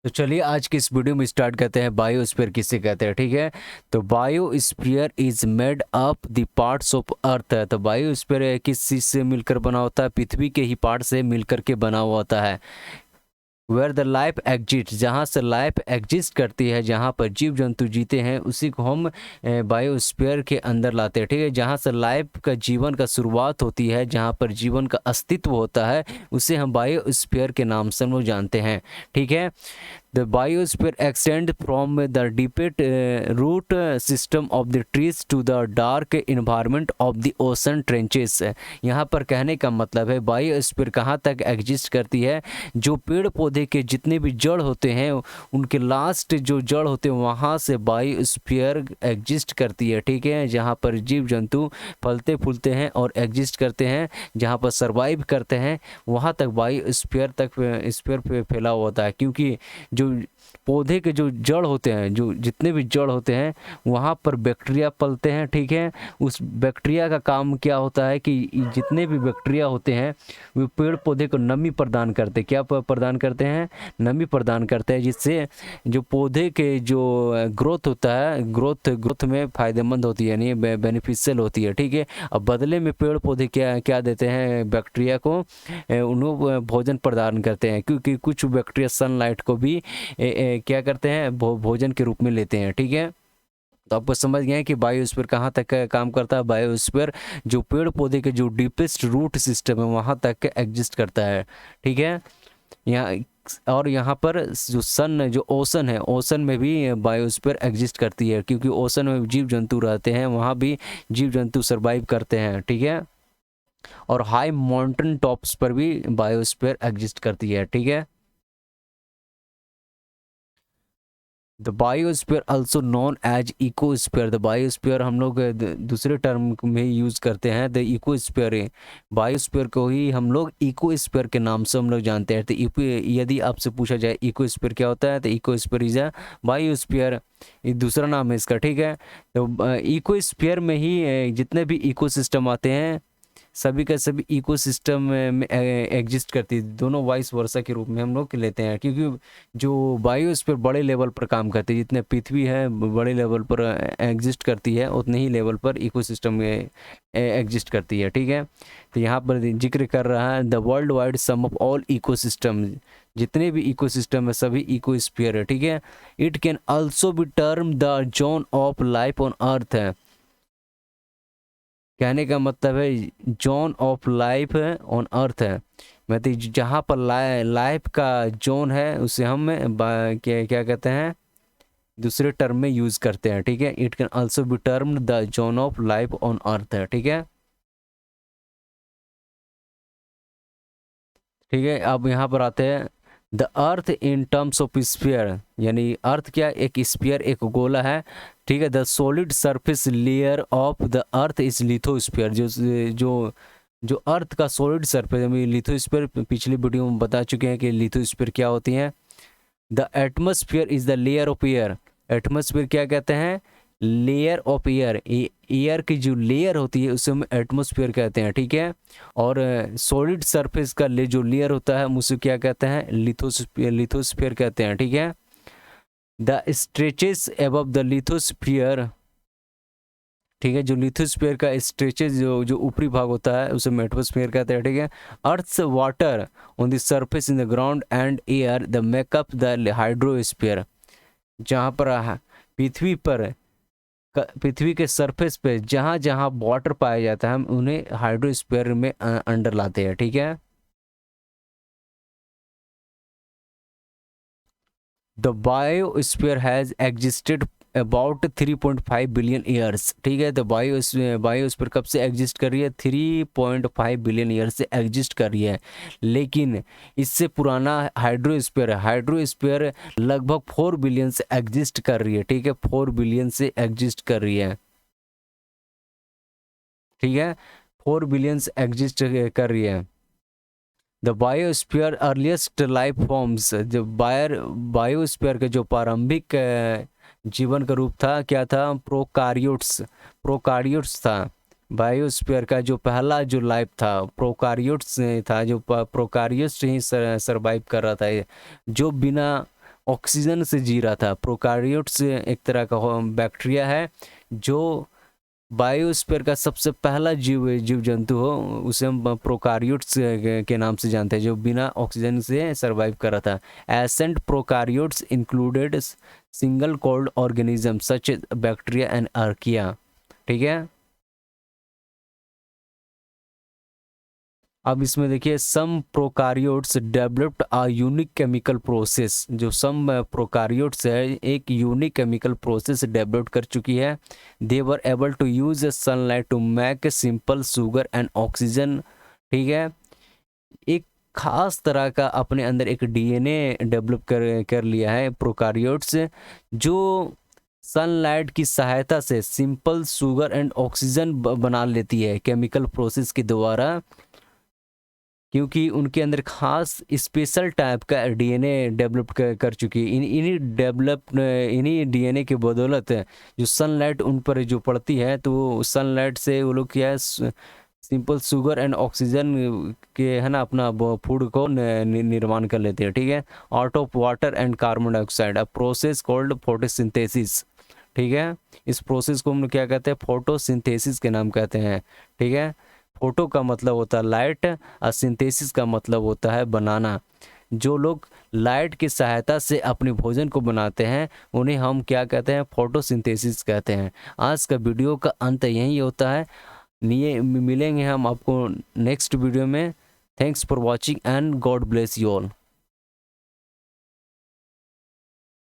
तो चलिए आज की इस वीडियो में स्टार्ट करते हैं बायोस्फीयर किसे कहते हैं। ठीक है, तो biosphere is made up the parts of earth है। तो बायोस्फीयर किस चीज़ से मिलकर बना होता है? पृथ्वी के ही पार्ट से मिलकर के बना हुआ होता है। वेयर द लाइफ एग्जिस्ट, जहाँ से लाइफ एग्जिस्ट करती है, जहाँ पर जीव जंतु जीते हैं, उसी को हम बायोस्फीयर के अंदर लाते हैं। ठीक है, जहाँ से लाइफ का जीवन का शुरुआत होती है, जहाँ पर जीवन का अस्तित्व होता है, उसे हम बायोस्फीयर के नाम से हम लोग जानते हैं। ठीक है, the biosphere extends from the deepest root system of the trees to the dark environment of the ocean trenches। यहाँ पर कहने का मतलब है बायोस्फीयर कहाँ तक एग्जिस्ट करती है? जो पेड़ पौधे के जितने भी जड़ होते हैं, उनके लास्ट जो जड़ होते हैं, वहाँ से बायोस्फीयर एग्जिस्ट करती है। ठीक है, जहाँ पर जीव जंतु फलते फूलते हैं और एग्जिस्ट करते हैं, जहाँ पर सर्वाइव करते हैं, वहाँ तक बायोस्फीयर तक स्फीयर पे फैला हुआ होता है। क्योंकि जो पौधे के जो जड़ होते हैं, जो जितने भी जड़ होते हैं, वहाँ पर बैक्टीरिया पलते हैं। ठीक है, उस बैक्टीरिया का काम क्या होता है कि जितने भी बैक्टीरिया होते हैं वो पेड़ पौधे को नमी प्रदान करते, क्या प्रदान करते हैं? नमी प्रदान करते हैं, जिससे जो पौधे के जो ग्रोथ होता है, ग्रोथ में फ़ायदेमंद होती है, यानी बेनिफिशियल होती है। ठीक है, अब बदले में पेड़ पौधे क्या क्या देते हैं बैक्टीरिया को? उन्हें भोजन प्रदान करते हैं, क्योंकि कुछ बैक्टीरिया सनलाइट को भी क्या करते हैं? भोजन के रूप में लेते हैं। ठीक है, तो आपको समझ गए हैं कि बायोस्फीयर कहाँ तक काम करता है। बायोस्फीयर जो पेड़ पौधे के जो डीपेस्ट रूट सिस्टम है, वहाँ तक एग्जिस्ट करता है। ठीक है, यहाँ और यहाँ पर जो सन जो ओशन है, ओशन में भी बायोस्फीयर एग्जिस्ट करती है, क्योंकि ओशन में जीव जंतु रहते हैं, वहाँ भी जीव जंतु सर्वाइव करते हैं। ठीक है, और हाई माउंटेन टॉप्स पर भी बायोस्फीयर एग्जिस्ट करती है। ठीक है, the biosphere also known as ecosphere. The biosphere हम लोग दूसरे टर्म में यूज़ करते हैं। द इकोस्फीयर, बायोस्फीयर को ही हम लोग इकोस्फीयर के नाम से हम लोग जानते हैं। तो यदि आपसे पूछा जाए इकोस्फीयर क्या होता है, तो इकोस्फीयर इज अ बायोस्फीयर, ये दूसरा नाम है इसका। ठीक है, तो इकोस्फीयर में ही जितने भी इकोसिस्टम आते हैं, सभी का सभी इकोसिस्टम में एग्जिस्ट करती है। दोनों वाइस वर्सा के रूप में हम लोग लेते हैं, क्योंकि जो बायोस्फीयर बड़े लेवल पर काम करती है, जितने पृथ्वी है बड़े लेवल पर एग्जिस्ट करती है, उतने ही लेवल पर इकोसिस्टम एग्जिस्ट करती है। ठीक है, तो यहाँ पर जिक्र कर रहा है the world wide sum of all ecosystem, जितने भी इकोसिस्टम है सभी इकोस्फीयर है। ठीक है, it can also be term the zone of life on earth है। कहने का मतलब है zone of life on earth है, मतलब जहाँ पर लाइफ का जोन है, उसे हम क्या क्या कहते हैं? दूसरे टर्म में यूज करते हैं। ठीक है, it can also be termed the zone of life on earth है। ठीक है, ठीक है, अब यहाँ पर आते हैं the earth in terms of sphere, यानी अर्थ क्या? एक स्फीयर, एक गोला है। ठीक है, the solid surface layer of the earth is lithosphere. जो जो अर्थ का सॉलिड सरफेस, लिथोस्फीयर पिछली वीडियो में बता चुके हैं कि लिथोस्फीयर क्या होती है। The atmosphere is the layer of air. Atmosphere क्या कहते हैं? Layer of air. एयर की जो लेयर होती है उसे हम एटमोस्फियर कहते हैं। ठीक है, और सॉलिड सरफेस का जो लेयर होता है, हम उसे क्या कहते हैं? लिथोस्फियर कहते हैं। ठीक है, the stretches above the lithosphere. ठीक है, जो लिथोस्फीयर का स्ट्रेचेज जो जो ऊपरी भाग होता है, उसे मेट्रोस्फीयर कहते हैं। ठीक है, earth's water on the surface in the ground and air the makeup the hydrosphere. जहाँ पर पृथ्वी पर पृथ्वी के सरफेस पे जहाँ जहाँ वाटर पाया जाता है, हम उन्हें हाइड्रोस्फीयर में अंडर लाते हैं। ठीक है, the biosphere has existed about 3.5 billion years. ठीक है, तो बायोस्फीयर कब से एग्जिस्ट कर रही है? 3.5 बिलियन ईयर से एग्जिस्ट कर रही है। लेकिन इससे पुराना हाइड्रोस्फीयर है, हाइड्रोस्फीयर लगभग 4 बिलियन से एग्जिस्ट कर रही है। ठीक है, 4 बिलियन से एग्जिस्ट कर रही है। ठीक है, 4 बिलियन से एग्जिस्ट कर रही है। The biosphere earliest life forms, जो बायोस्फीयर के जो प्रारंभिक जीवन का रूप था, क्या था? प्रोकारियोट्स। प्रोकारियोट्स था। बायोस्फीयर का जो पहला जो लाइफ था प्रोकारियोट्स था, जो प्रोकारियोट्स ही सरवाइव कर रहा था, जो बिना ऑक्सीजन से जी रहा था। प्रोकार्योट्स एक तरह का बैक्टीरिया है जो बायोस्फीयर का सबसे पहला जीव जंतु हो, उसे हम प्रोकार्योट्स के नाम से जानते हैं, जो बिना ऑक्सीजन से सरवाइव कर रहा था। Ancient prokaryotes included single celled organism such as bacteria and archaea. ठीक है, अब इसमें देखिए some prokaryotes developed a unique chemical process. जो सम प्रोकार्योट्स है एक यूनिक केमिकल प्रोसेस डेवलप कर चुकी है। They were able to use sunlight to make simple sugar and oxygen. ठीक है, एक खास तरह का अपने अंदर एक डीएनए डेवलप कर लिया है प्रोकार्योट्स, जो सनलाइट की सहायता से सिंपल शुगर एंड ऑक्सीजन बना लेती है केमिकल प्रोसेस के द्वारा, क्योंकि उनके अंदर खास स्पेशल टाइप का डीएनए डेवलप कर चुकी है। इन्हीं डीएनए की बदौलत जो सनलाइट उन पर जो पड़ती है, तो सनलाइट से वो लोग क्या है सिंपल शुगर एंड ऑक्सीजन के है ना अपना फूड को निर्माण कर लेते हैं। ठीक है, out of water and carbon dioxide, a process called photosynthesis. ठीक है, इस प्रोसेस को हम लोग क्या कहते हैं, फोटोसिंथेसिस के नाम कहते हैं। ठीक है, फोटो का मतलब होता है लाइट और सिंथेसिस का मतलब होता है बनाना। जो लोग लाइट की सहायता से अपने भोजन को बनाते हैं उन्हें हम क्या कहते हैं, फोटोसिंथेसिस कहते हैं। आज का वीडियो का अंत यही होता है। मिलेंगे हम आपको नेक्स्ट वीडियो में। Thanks for watching and God bless you all.